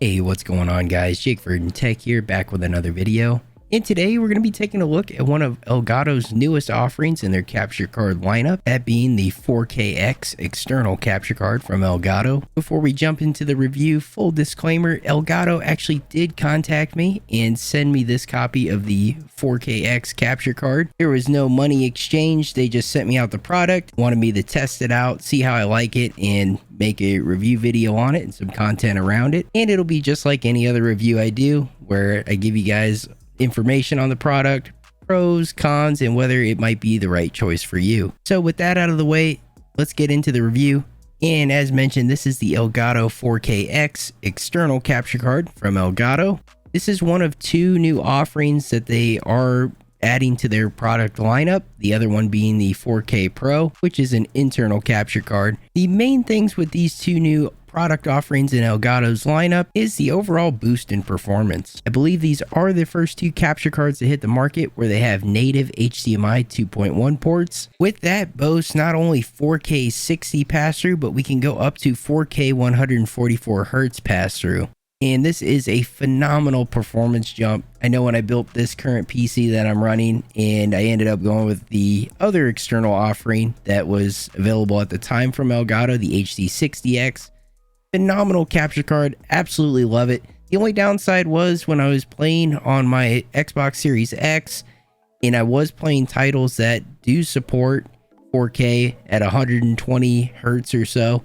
Hey, what's going on guys? Jake from Tech here, back with another video. And today we're going to be taking a look at one of Elgato's newest offerings in their capture card lineup, that being the 4KX external capture card from Elgato. Before we jump into the review, full disclaimer, Elgato actually did contact me and send me this copy of the 4KX capture card. There was no money exchange, they just sent me out the product, wanted me to test it out, see how I like it, and make a review video on it and some content around it. And it'll be just like any other review I do, where I give you guys information on the product, pros, cons, and whether it might be the right choice for you. So with that out of the way, let's get into the review. And as mentioned, this is the Elgato 4KX external capture card from Elgato. This is one of two new offerings that they are adding to their product lineup, the other one being the 4K Pro, which is an internal capture card. The main things with these two new product offerings in Elgato's lineup is the overall boost in performance. I believe these are the first two capture cards to hit the market where they have native HDMI 2.1 ports. With that boasts not only 4K 60 pass-through, but we can go up to 4K 144 Hertz pass-through. And this is a phenomenal performance jump. I know when I built this current PC that I'm running, and I ended up going with the other external offering that was available at the time from Elgato, the HD60X. Phenomenal capture card, absolutely love it. The only downside was when I was playing on my Xbox Series X, and I was playing titles that do support 4K at 120 Hertz or so,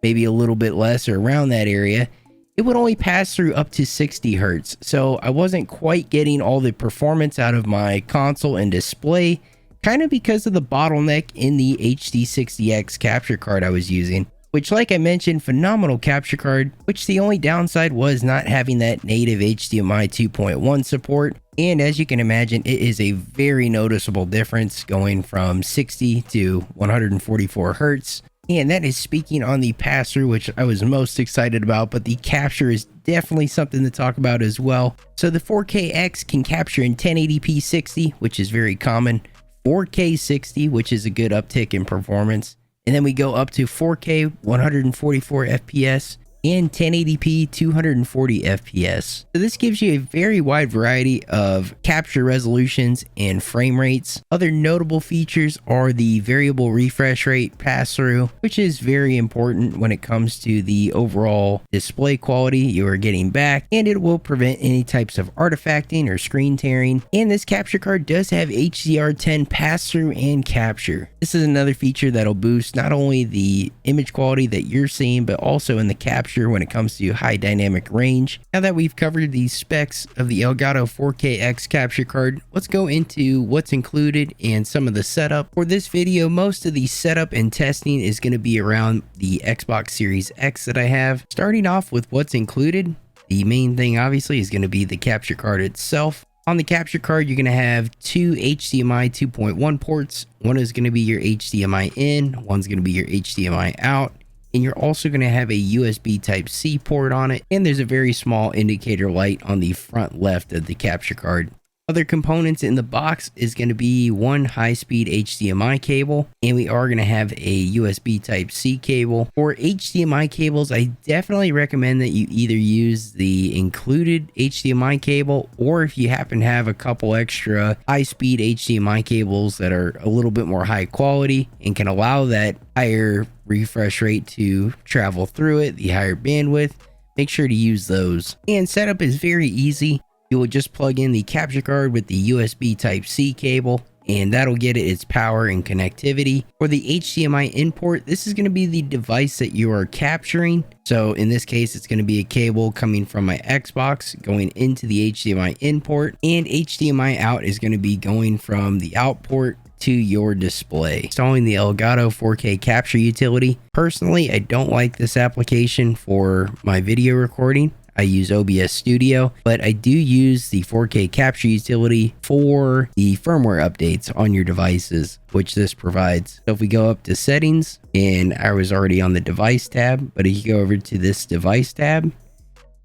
maybe a little bit less or around that area, it would only pass through up to 60 Hertz. So I wasn't quite getting all the performance out of my console and display, kind of because of the bottleneck in the HD60X capture card I was using. Which, like I mentioned, phenomenal capture card, which the only downside was not having that native HDMI 2.1 support. And as you can imagine, it is a very noticeable difference going from 60 to 144 Hertz. And that is speaking on the pass-through, which I was most excited about, but the capture is definitely something to talk about as well. So the 4KX can capture in 1080p 60, which is very common, 4K 60, which is a good uptick in performance. And then we go up to 4K 144 FPS and 1080p 240 FPS. So this gives you a very wide variety of capture resolutions and frame rates. Other notable features are the variable refresh rate pass-through, which is very important when it comes to the overall display quality you are getting back, and it will prevent any types of artifacting or screen tearing. And this capture card does have HDR10 pass-through and capture. This is another feature that'll boost not only the image quality that you're seeing, but also in the capture when it comes to high dynamic range. Now that we've covered the specs of the Elgato 4KX capture card, let's go into what's included and some of the setup. For this video, most of the setup and testing is going to be around the Xbox Series X that I have. Starting off with what's included, the main thing obviously is going to be the capture card itself. On the capture card, you're going to have two HDMI 2.1 ports. One is going to be your HDMI in, one's going to be your HDMI out. And you're also going to have a USB Type-C port on it, and there's a very small indicator light on the front left of the capture card. Other components in the box is going to be one high-speed HDMI cable, and we are going to have a USB Type-C cable. For HDMI cables, I definitely recommend that you either use the included HDMI cable, or if you happen to have a couple extra high-speed HDMI cables that are a little bit more high quality and can allow that higher refresh rate to travel through it, the higher bandwidth, make sure to use those. And setup is very easy. You will just plug in the capture card with the USB Type-C cable, and that'll get it its power and connectivity. For the HDMI import, this is going to be the device that you are capturing. So in this case, it's going to be a cable coming from my Xbox going into the HDMI import, and HDMI out is going to be going from the out port to your display. Installing the Elgato 4K capture utility. Personally, I don't like this application for my video recording. I use OBS Studio, but I do use the 4K capture utility for the firmware updates on your devices, which this provides. So if we go up to settings, and I was already on the device tab, but if you go over to this device tab,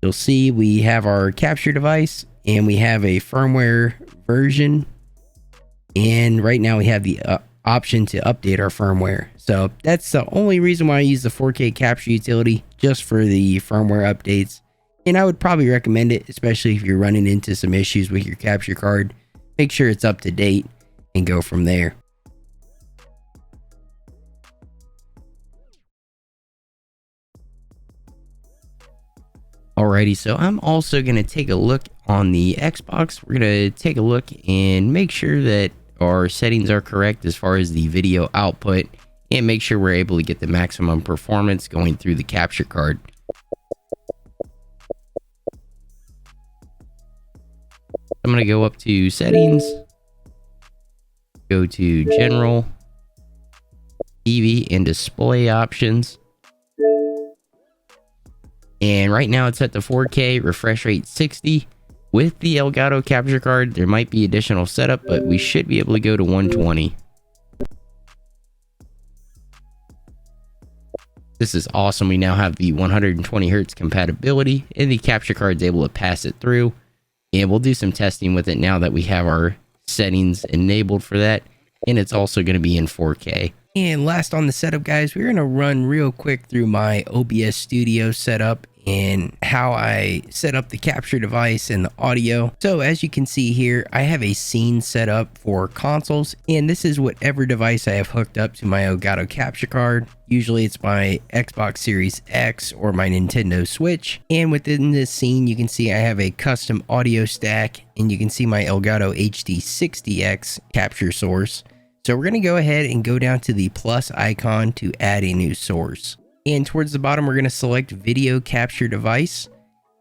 you'll see we have our capture device and we have a firmware version. And right now we have the option to update our firmware. So that's the only reason why I use the 4K capture utility, just for the firmware updates. And I would probably recommend it, especially if you're running into some issues with your capture card. Make sure it's up to date and go from there. Alrighty, so I'm also going to take a look on the Xbox. We're going to take a look and make sure that our settings are correct as far as the video output, and make sure we're able to get the maximum performance going through the capture card. I'm going to go up to settings, go to general, TV and display options. And right now it's set to 4K, refresh rate 60. With the Elgato capture card, there might be additional setup, but we should be able to go to 120. This is awesome. We now have the 120 Hz compatibility, and the capture card is able to pass it through. And we'll do some testing with it now that we have our settings enabled for that. And it's also going to be in 4K. And last on the setup, guys, we're going to run real quick through my OBS Studio setup and how I set up the capture device and the audio. So as you can see here, I have a scene set up for consoles, and this is whatever device I have hooked up to my Elgato capture card. Usually it's my Xbox Series X or my Nintendo Switch. And within this scene, you can see I have a custom audio stack, and you can see my Elgato HD60X capture source. So we're going to go ahead and go down to the plus icon to add a new source. And towards the bottom, we're going to select video capture device,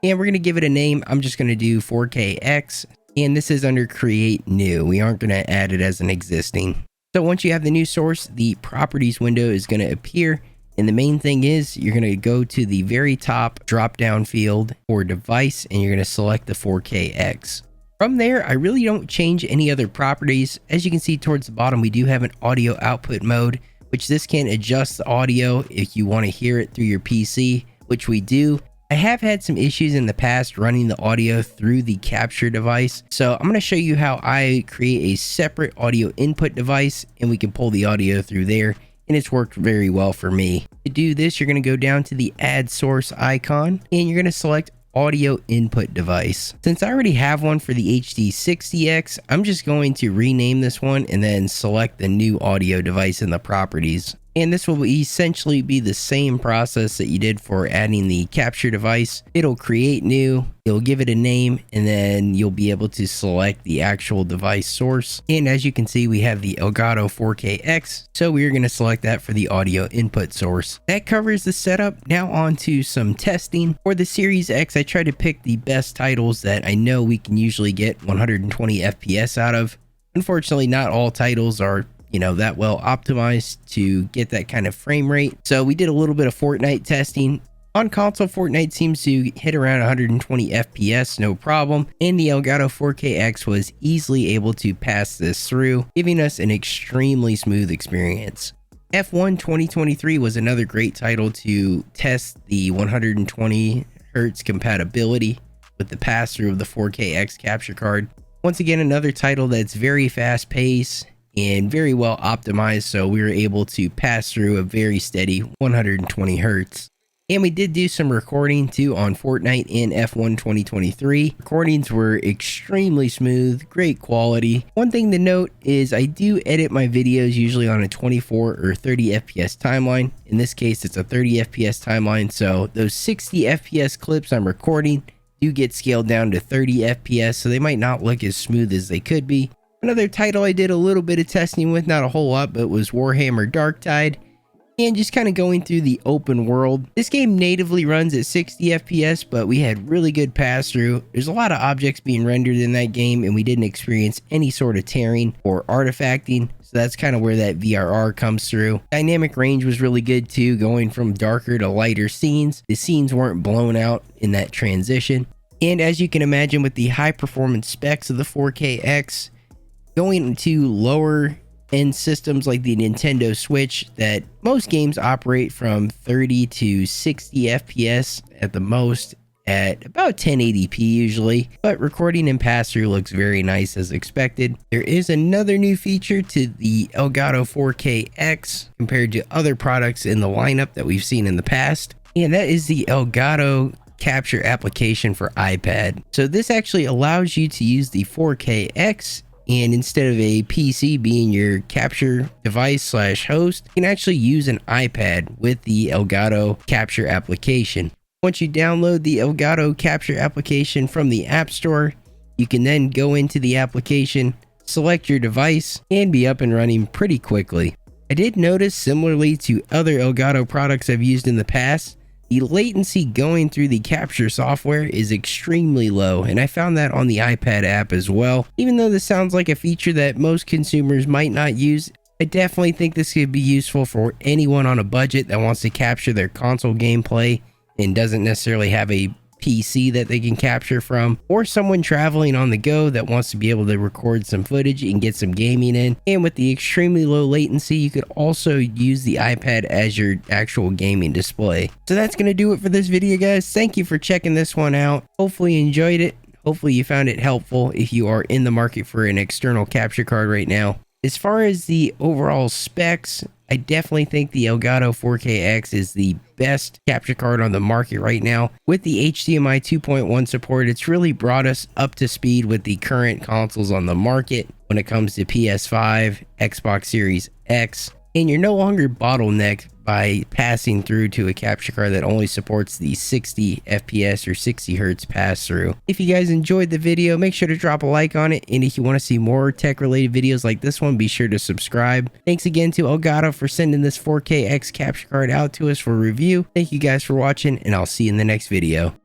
and we're going to give it a name. I'm just going to do 4KX, and this is under create new. We aren't going to add it as an existing. So once you have the new source, the properties window is going to appear. And the main thing is you're going to go to the very top drop down field for device, and you're going to select the 4KX. From there, I really don't change any other properties. As you can see towards the bottom, we do have an audio output mode, which this can adjust the audio if you want to hear it through your PC, which we do. I have had some issues in the past running the audio through the capture device. So I'm going to show you how I create a separate audio input device, and we can pull the audio through there. And it's worked very well for me. To do this, you're going to go down to the add source icon, and you're going to select audio input device. Since I already have one for the HD60X, I'm just going to rename this one and then select the new audio device in the properties. And this will essentially be the same process that you did for adding the capture device. It'll create new, you'll give it a name, and then you'll be able to select the actual device source. And as you can see, we have the Elgato 4KX, so we're going to select that for the audio input source. That covers the setup. Now on to some testing. For the Series X, I tried to pick the best titles that I know we can usually get 120 FPS out of. Unfortunately, not all titles are that well optimized to get that kind of frame rate. So we did a little bit of Fortnite testing. On console, Fortnite seems to hit around 120 FPS, no problem. And the Elgato 4KX was easily able to pass this through, giving us an extremely smooth experience. F1 2023 was another great title to test the 120 Hz compatibility with the pass-through of the 4KX capture card. Once again, another title that's very fast-paced and very well optimized, so we were able to pass through a very steady 120 Hz. And we did do some recording too on Fortnite in F1 2023. Recordings were extremely smooth, great quality. One thing to note is I do edit my videos usually on a 24 or 30 FPS timeline. In this case, it's a 30 FPS timeline, so those 60 FPS clips I'm recording do get scaled down to 30 FPS, so they might not look as smooth as they could be. Another title I did a little bit of testing with, not a whole lot, but was Warhammer Darktide. And just kind of going through the open world. This game natively runs at 60 FPS, but we had really good pass-through. There's a lot of objects being rendered in that game, and we didn't experience any sort of tearing or artifacting. So that's kind of where that VRR comes through. Dynamic range was really good too, going from darker to lighter scenes. The scenes weren't blown out in that transition. And as you can imagine, with the high performance specs of the 4KX, going to lower end systems like the Nintendo Switch, that most games operate from 30 to 60 FPS at the most at about 1080p usually, but recording and pass-through looks very nice as expected. There is another new feature to the Elgato 4KX compared to other products in the lineup that we've seen in the past, and that is the Elgato capture application for iPad. So this actually allows you to use the 4KX, and instead of a PC being your capture device / host, you can actually use an iPad with the Elgato capture application. Once you download the Elgato capture application from the App Store, you can then go into the application, select your device, and be up and running pretty quickly. I did notice, similarly to other Elgato products I've used in the past, the latency going through the capture software is extremely low, and I found that on the iPad app as well. Even though this sounds like a feature that most consumers might not use, I definitely think this could be useful for anyone on a budget that wants to capture their console gameplay and doesn't necessarily have a PC that they can capture from, or someone traveling on the go that wants to be able to record some footage and get some gaming in. And with the extremely low latency, you could also use the iPad as your actual gaming display. So that's going to do it for this video, guys. Thank you for checking this one out. Hopefully you enjoyed it. Hopefully you found it helpful if you are in the market for an external capture card right now. As far as the overall specs, I definitely think the Elgato 4KX is the best capture card on the market right now. With the HDMI 2.1 support, it's really brought us up to speed with the current consoles on the market when it comes to PS5, Xbox Series X, and you're no longer bottlenecked by passing through to a capture card that only supports the 60 FPS or 60 Hertz pass through. If you guys enjoyed the video, make sure to drop a like on it, and if you want to see more tech related videos like this one, be sure to subscribe. Thanks again to Elgato for sending this 4KX capture card out to us for review. Thank you guys for watching, and I'll see you in the next video.